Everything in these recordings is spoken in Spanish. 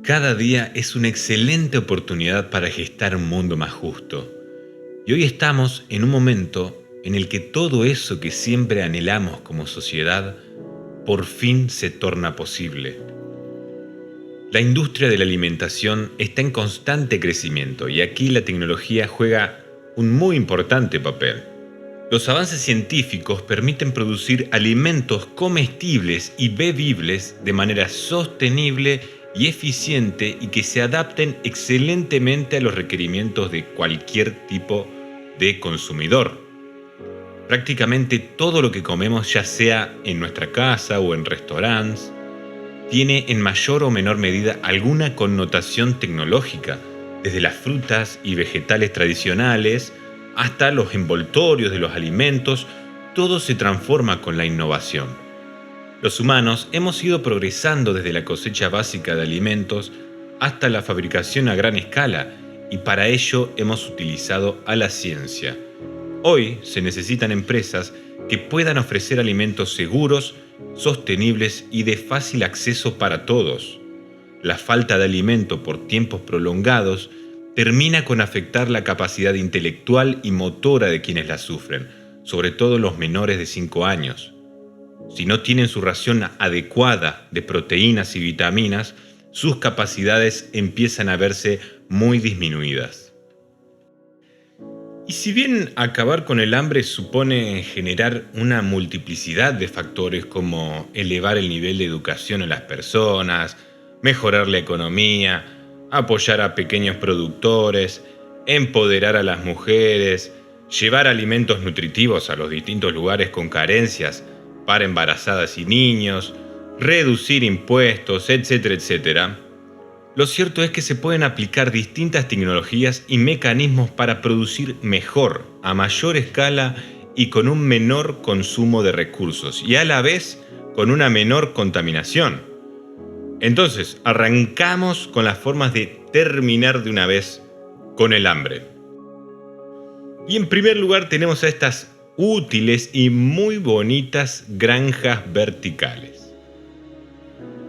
Cada día es una excelente oportunidad para gestar un mundo más justo. Y hoy estamos en un momento en el que todo eso que siempre anhelamos como sociedad, por fin se torna posible. La industria de la alimentación está en constante crecimiento y aquí la tecnología juega un muy importante papel. Los avances científicos permiten producir alimentos comestibles y bebibles de manera sostenible y eficiente y que se adapten excelentemente a los requerimientos de cualquier tipo de consumidor. Prácticamente todo lo que comemos, ya sea en nuestra casa o en restaurantes, tiene en mayor o menor medida alguna connotación tecnológica, desde las frutas y vegetales tradicionales hasta los envoltorios de los alimentos. Todo se transforma con la innovación. Los humanos hemos ido progresando desde la cosecha básica de alimentos hasta la fabricación a gran escala, y para ello hemos utilizado a la ciencia. Hoy se necesitan empresas que puedan ofrecer alimentos seguros, sostenibles y de fácil acceso para todos. La falta de alimento por tiempos prolongados termina con afectar la capacidad intelectual y motora de quienes la sufren, sobre todo los menores de 5 años. Si no tienen su ración adecuada de proteínas y vitaminas, sus capacidades empiezan a verse muy disminuidas. Y si bien acabar con el hambre supone generar una multiplicidad de factores como elevar el nivel de educación en las personas, mejorar la economía, apoyar a pequeños productores, empoderar a las mujeres, llevar alimentos nutritivos a los distintos lugares con carencias para embarazadas y niños, reducir impuestos, etcétera, etcétera, lo cierto es que se pueden aplicar distintas tecnologías y mecanismos para producir mejor, a mayor escala y con un menor consumo de recursos, y a la vez con una menor contaminación. Entonces, arrancamos con las formas de terminar de una vez con el hambre. Y en primer lugar tenemos a estas útiles y muy bonitas granjas verticales.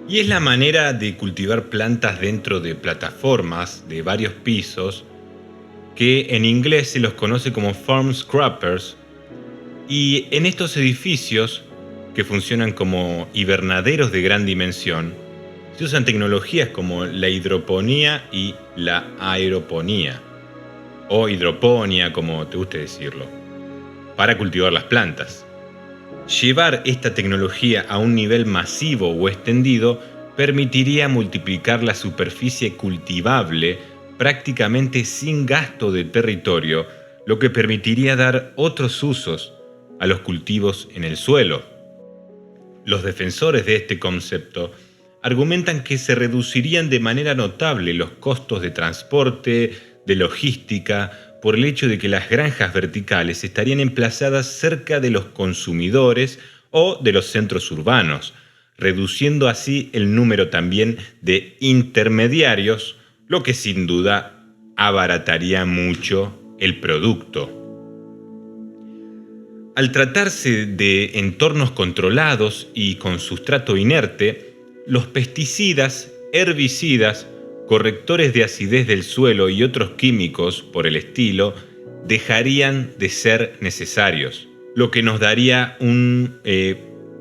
Y es la manera de cultivar plantas dentro de plataformas de varios pisos, que en inglés se los conoce como farm scrappers, y en estos edificios, que funcionan como hibernaderos de gran dimensión, se usan tecnologías como la hidroponía y la aeroponía, o hidroponía como te guste decirlo, para cultivar las plantas. Llevar esta tecnología a un nivel masivo o extendido permitiría multiplicar la superficie cultivable prácticamente sin gasto de territorio, lo que permitiría dar otros usos a los cultivos en el suelo. Los defensores de este concepto argumentan que se reducirían de manera notable los costos de transporte, de logística, por el hecho de que las granjas verticales estarían emplazadas cerca de los consumidores o de los centros urbanos, reduciendo así el número también de intermediarios, lo que sin duda abarataría mucho el producto. Al tratarse de entornos controlados y con sustrato inerte, los pesticidas, herbicidas, correctores de acidez del suelo y otros químicos por el estilo dejarían de ser necesarios, lo que nos daría un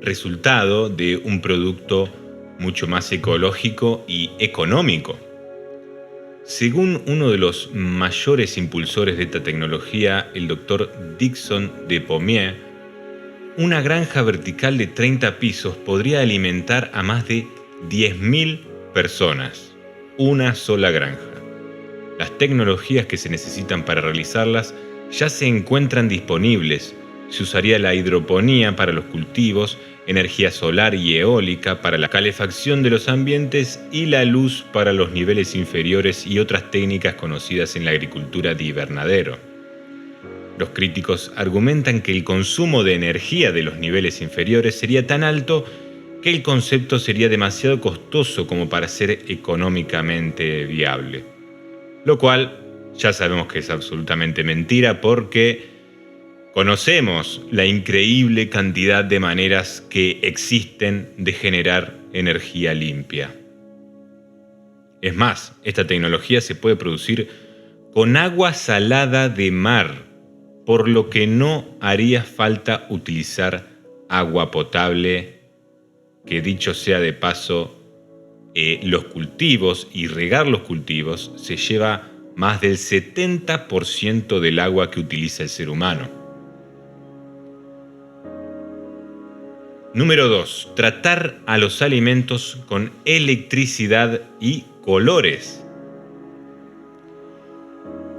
resultado de un producto mucho más ecológico y económico. Según uno de los mayores impulsores de esta tecnología, el Dr. Dickson de Pommier, una granja vertical de 30 pisos podría alimentar a más de 10.000 personas. Una sola granja. Las tecnologías que se necesitan para realizarlas ya se encuentran disponibles. Se usaría la hidroponía para los cultivos, energía solar y eólica para la calefacción de los ambientes y la luz para los niveles inferiores y otras técnicas conocidas en la agricultura de invernadero. Los críticos argumentan que el consumo de energía de los niveles inferiores sería tan alto que el concepto sería demasiado costoso como para ser económicamente viable. Lo cual ya sabemos que es absolutamente mentira, porque conocemos la increíble cantidad de maneras que existen de generar energía limpia. Es más, esta tecnología se puede producir con agua salada de mar, por lo que no haría falta utilizar agua potable, que dicho sea de paso, los cultivos y regar los cultivos se lleva más del 70% del agua que utiliza el ser humano. Número 2. Tratar a los alimentos con electricidad y colores.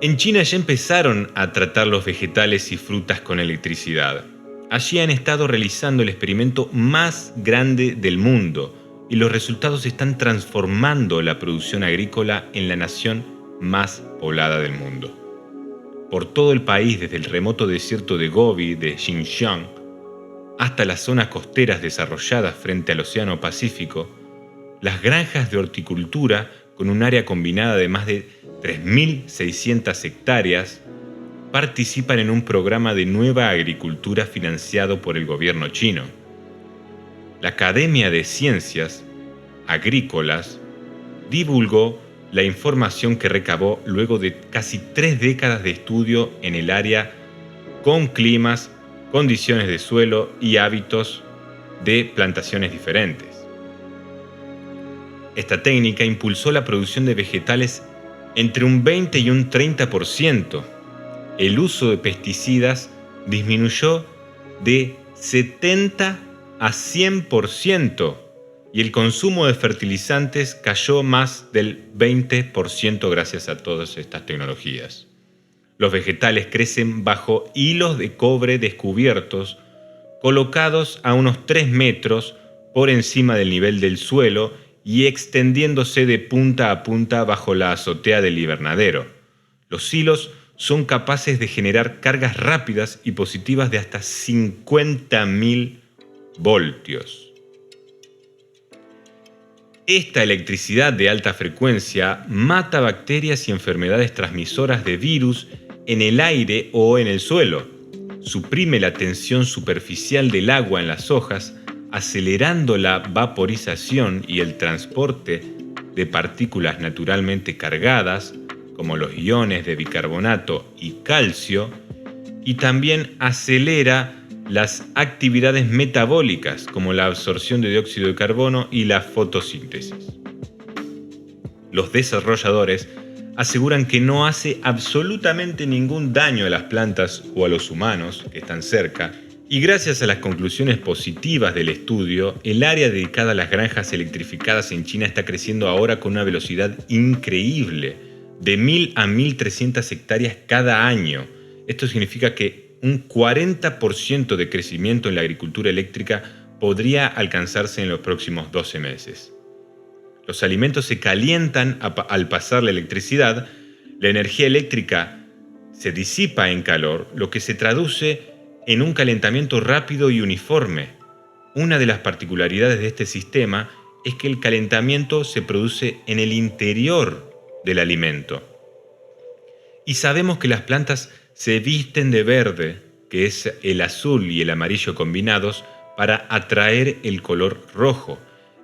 En China ya empezaron a tratar los vegetales y frutas con electricidad. Allí han estado realizando el experimento más grande del mundo y los resultados están transformando la producción agrícola en la nación más poblada del mundo. Por todo el país, desde el remoto desierto de Gobi de Xinjiang hasta las zonas costeras desarrolladas frente al Océano Pacífico, las granjas de horticultura, con un área combinada de más de 3.600 hectáreas, participan en un programa de nueva agricultura financiado por el gobierno chino. La Academia de Ciencias Agrícolas divulgó la información que recabó luego de casi 3 décadas de estudio en el área con climas, condiciones de suelo y hábitos de plantaciones diferentes. Esta técnica impulsó la producción de vegetales entre un 20 y un 30%. El uso de pesticidas disminuyó de 70 a 100% y el consumo de fertilizantes cayó más del 20% gracias a todas estas tecnologías. Los vegetales crecen bajo hilos de cobre descubiertos, colocados a unos 3 metros por encima del nivel del suelo y extendiéndose de punta a punta bajo la azotea del invernadero. Los hilos son capaces de generar cargas rápidas y positivas de hasta 50.000 voltios. Esta electricidad de alta frecuencia mata bacterias y enfermedades transmisoras de virus en el aire o en el suelo. Suprime la tensión superficial del agua en las hojas, acelerando la vaporización y el transporte de partículas naturalmente cargadas, como los iones de bicarbonato y calcio, y también acelera las actividades metabólicas, como la absorción de dióxido de carbono y la fotosíntesis. Los desarrolladores aseguran que no hace absolutamente ningún daño a las plantas o a los humanos que están cerca, y gracias a las conclusiones positivas del estudio, el área dedicada a las granjas electrificadas en China está creciendo ahora con una velocidad increíble, de 1.000 a 1.300 hectáreas cada año. Esto significa que un 40% de crecimiento en la agricultura eléctrica podría alcanzarse en los próximos 12 meses. Los alimentos se calientan al pasar la electricidad, la energía eléctrica se disipa en calor, lo que se traduce en un calentamiento rápido y uniforme. Una de las particularidades de este sistema es que el calentamiento se produce en el interior del alimento. Y sabemos que las plantas se visten de verde, que es el azul y el amarillo combinados, para atraer el color rojo.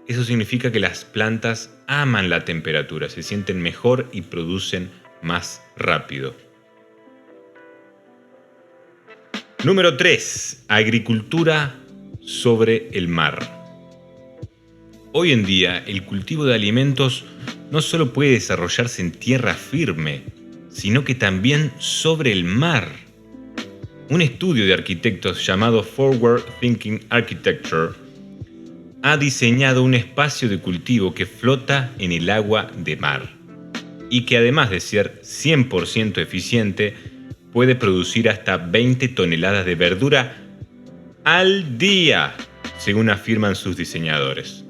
Eso significa que las plantas aman la temperatura, se sienten mejor y producen más rápido. Número 3. Agricultura sobre el mar. Hoy en día, el cultivo de alimentos no solo puede desarrollarse en tierra firme, sino que también sobre el mar. Un estudio de arquitectos llamado Forward Thinking Architecture ha diseñado un espacio de cultivo que flota en el agua de mar y que, además de ser 100% eficiente, puede producir hasta 20 toneladas de verdura al día, según afirman sus diseñadores.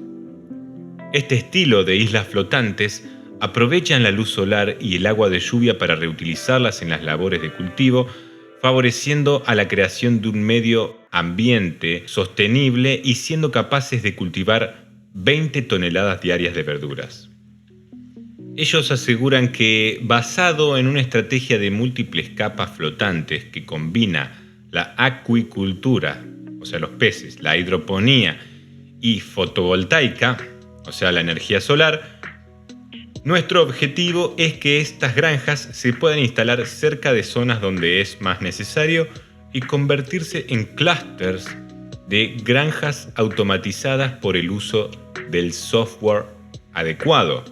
Este estilo de islas flotantes aprovechan la luz solar y el agua de lluvia para reutilizarlas en las labores de cultivo, favoreciendo a la creación de un medio ambiente sostenible y siendo capaces de cultivar 20 toneladas diarias de verduras. Ellos aseguran que, basado en una estrategia de múltiples capas flotantes que combina la acuicultura, o sea los peces, la hidroponía y fotovoltaica, o sea la energía solar, Nuestro objetivo es que estas granjas se puedan instalar cerca de zonas donde es más necesario y convertirse en clústeres de granjas automatizadas por el uso del software adecuado.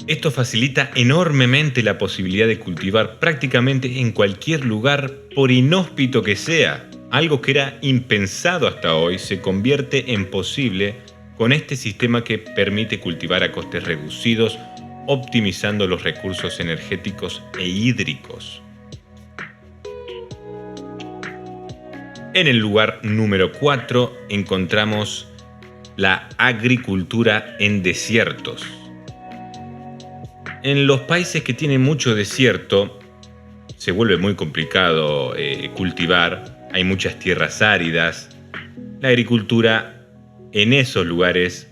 Esto facilita enormemente la posibilidad de cultivar prácticamente en cualquier lugar, por inhóspito que sea. Algo que era impensado hasta hoy se convierte en posible con este sistema que permite cultivar a costes reducidos, optimizando los recursos energéticos e hídricos. En el lugar número 4 encontramos la agricultura en desiertos. En los países que tienen mucho desierto se vuelve muy complicado cultivar, hay muchas tierras áridas. La agricultura en esos lugares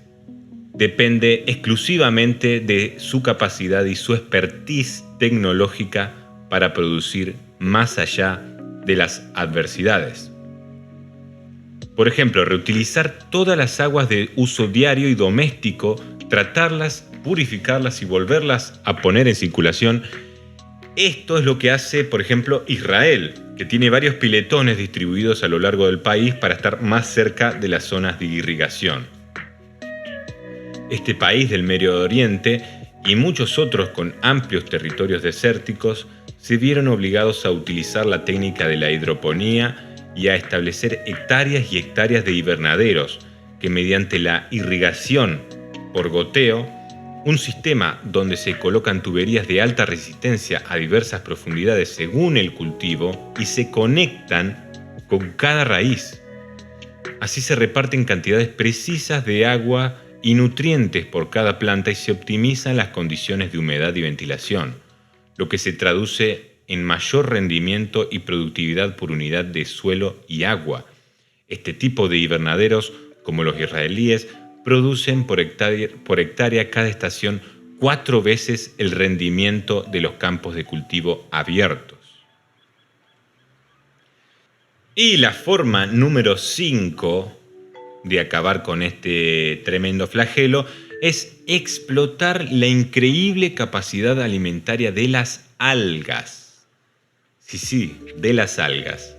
depende exclusivamente de su capacidad y su expertise tecnológica para producir más allá de las adversidades. Por ejemplo, reutilizar todas las aguas de uso diario y doméstico, tratarlas, purificarlas y volverlas a poner en circulación. Esto es lo que hace, por ejemplo, Israel, que tiene varios piletones distribuidos a lo largo del país para estar más cerca de las zonas de irrigación. Este país del Medio Oriente y muchos otros con amplios territorios desérticos se vieron obligados a utilizar la técnica de la hidroponía y a establecer hectáreas y hectáreas de invernaderos que, mediante la irrigación por goteo, un sistema donde se colocan tuberías de alta resistencia a diversas profundidades según el cultivo y se conectan con cada raíz. Así se reparten cantidades precisas de agua y nutrientes por cada planta y se optimizan las condiciones de humedad y ventilación, lo que se traduce en mayor rendimiento y productividad por unidad de suelo y agua. Este tipo de invernaderos, como los israelíes, producen por hectárea cada estación 4 veces el rendimiento de los campos de cultivo abiertos. Y la forma número 5 de acabar con este tremendo flagelo es explotar la increíble capacidad alimentaria de las algas. Sí, de las algas.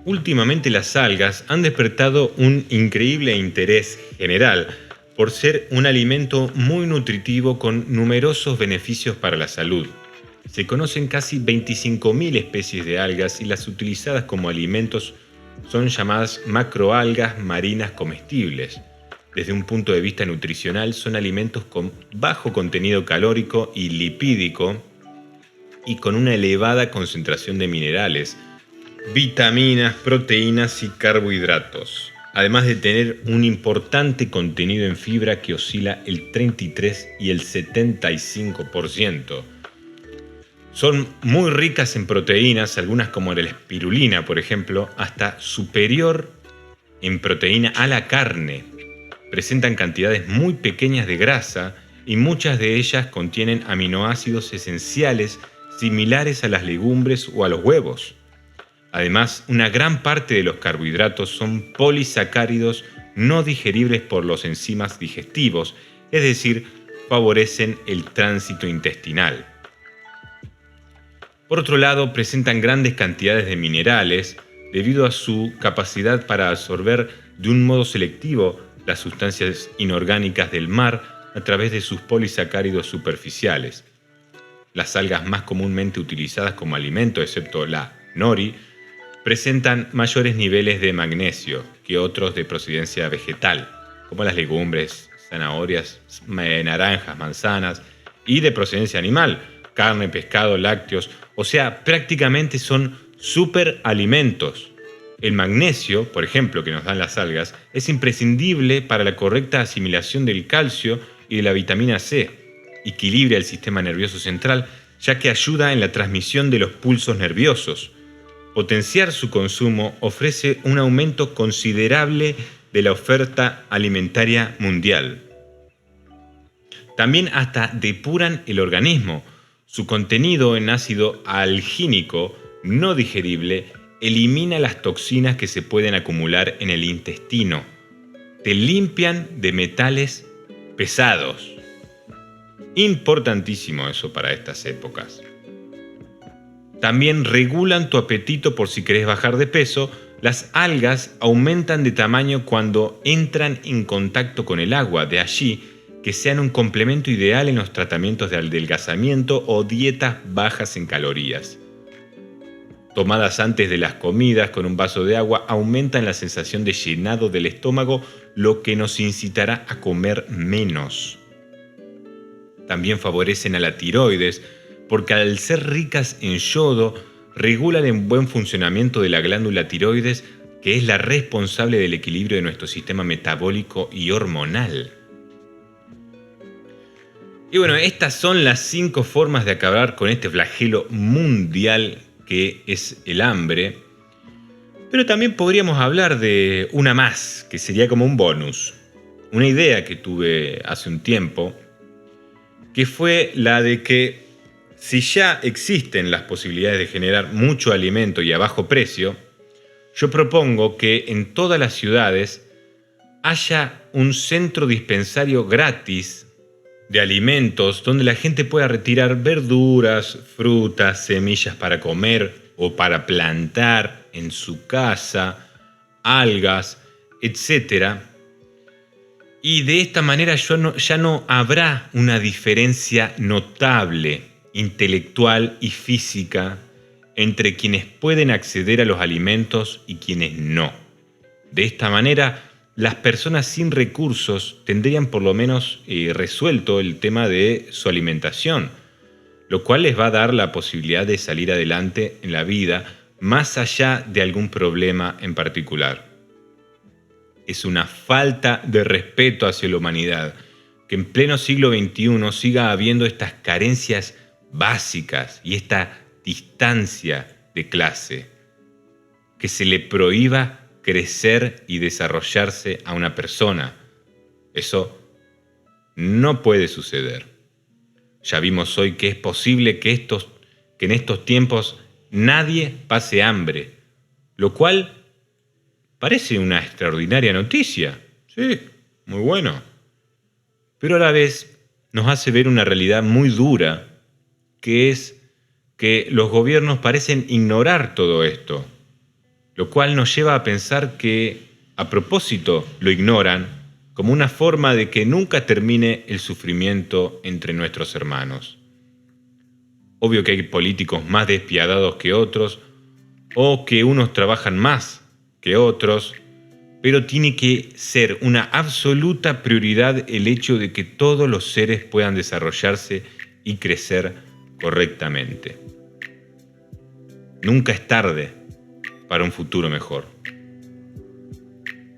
Últimamente las algas han despertado un increíble interés general por ser un alimento muy nutritivo con numerosos beneficios para la salud. Se conocen casi 25.000 especies de algas y las utilizadas como alimentos son llamadas macroalgas marinas comestibles. Desde un punto de vista nutricional son alimentos con bajo contenido calórico y lipídico y con una elevada concentración de minerales, vitaminas, proteínas y carbohidratos, además de tener un importante contenido en fibra que oscila el 33 y el 75%. Son muy ricas en proteínas, algunas como la espirulina, por ejemplo, hasta superior en proteína a la carne. Presentan cantidades muy pequeñas de grasa y muchas de ellas contienen aminoácidos esenciales similares a las legumbres o a los huevos. Además, una gran parte de los carbohidratos son polisacáridos no digeribles por los enzimas digestivos, es decir, favorecen el tránsito intestinal. Por otro lado, presentan grandes cantidades de minerales debido a su capacidad para absorber de un modo selectivo las sustancias inorgánicas del mar a través de sus polisacáridos superficiales. Las algas más comúnmente utilizadas como alimento, excepto la nori, presentan mayores niveles de magnesio que otros de procedencia vegetal, como las legumbres, zanahorias, naranjas, manzanas, y de procedencia animal, carne, pescado, lácteos, o sea, prácticamente son superalimentos. El magnesio, por ejemplo, que nos dan las algas, es imprescindible para la correcta asimilación del calcio y de la vitamina C. Equilibra el sistema nervioso central, ya que ayuda en la transmisión de los pulsos nerviosos. Potenciar su consumo ofrece un aumento considerable de la oferta alimentaria mundial. También hasta depuran el organismo. Su contenido en ácido algínico no digerible elimina las toxinas que se pueden acumular en el intestino. Te limpian de metales pesados. Importantísimo eso para estas épocas. También regulan tu apetito por si querés bajar de peso. Las algas aumentan de tamaño cuando entran en contacto con el agua, de allí que sean un complemento ideal en los tratamientos de adelgazamiento o dietas bajas en calorías. Tomadas antes de las comidas con un vaso de agua, aumentan la sensación de llenado del estómago, lo que nos incitará a comer menos. También favorecen a la tiroides, porque al ser ricas en yodo, regulan el buen funcionamiento de la glándula tiroides, que es la responsable del equilibrio de nuestro sistema metabólico y hormonal. Y bueno, estas son las 5 formas de acabar con este flagelo mundial que es el hambre. Pero también podríamos hablar de una más, que sería como un bonus. Una idea que tuve hace un tiempo, que fue la de que si ya existen las posibilidades de generar mucho alimento y a bajo precio, yo propongo que en todas las ciudades haya un centro dispensario gratis de alimentos donde la gente pueda retirar verduras, frutas, semillas para comer o para plantar en su casa, algas, etc. Y de esta manera ya no habrá una diferencia notable, intelectual y física entre quienes pueden acceder a los alimentos y quienes no. De esta manera, las personas sin recursos tendrían por lo menos resuelto el tema de su alimentación, lo cual les va a dar la posibilidad de salir adelante en la vida más allá de algún problema en particular. Es una falta de respeto hacia la humanidad que en pleno siglo XXI siga habiendo estas carencias básicas y esta distancia de clase, que se le prohíba crecer y desarrollarse a una persona. Eso no puede suceder. Ya vimos hoy que es posible que en estos tiempos nadie pase hambre, lo cual parece una extraordinaria noticia. Sí, muy bueno. Pero a la vez nos hace ver una realidad muy dura, que es que los gobiernos parecen ignorar todo esto, lo cual nos lleva a pensar que, a propósito, lo ignoran como una forma de que nunca termine el sufrimiento entre nuestros hermanos. Obvio que hay políticos más despiadados que otros, o que unos trabajan más que otros, pero tiene que ser una absoluta prioridad el hecho de que todos los seres puedan desarrollarse y crecer correctamente. Nunca es tarde para un futuro mejor.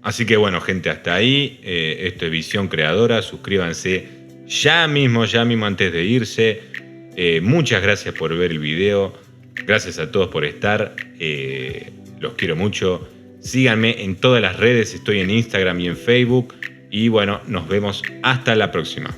Así que bueno, gente, hasta ahí. Esto es Visión Creadora. Suscríbanse ya mismo antes de irse. Muchas gracias por ver el video. Gracias a todos por estar. Los quiero mucho. Síganme en todas las redes. Estoy en Instagram y en Facebook. Y bueno, nos vemos hasta la próxima.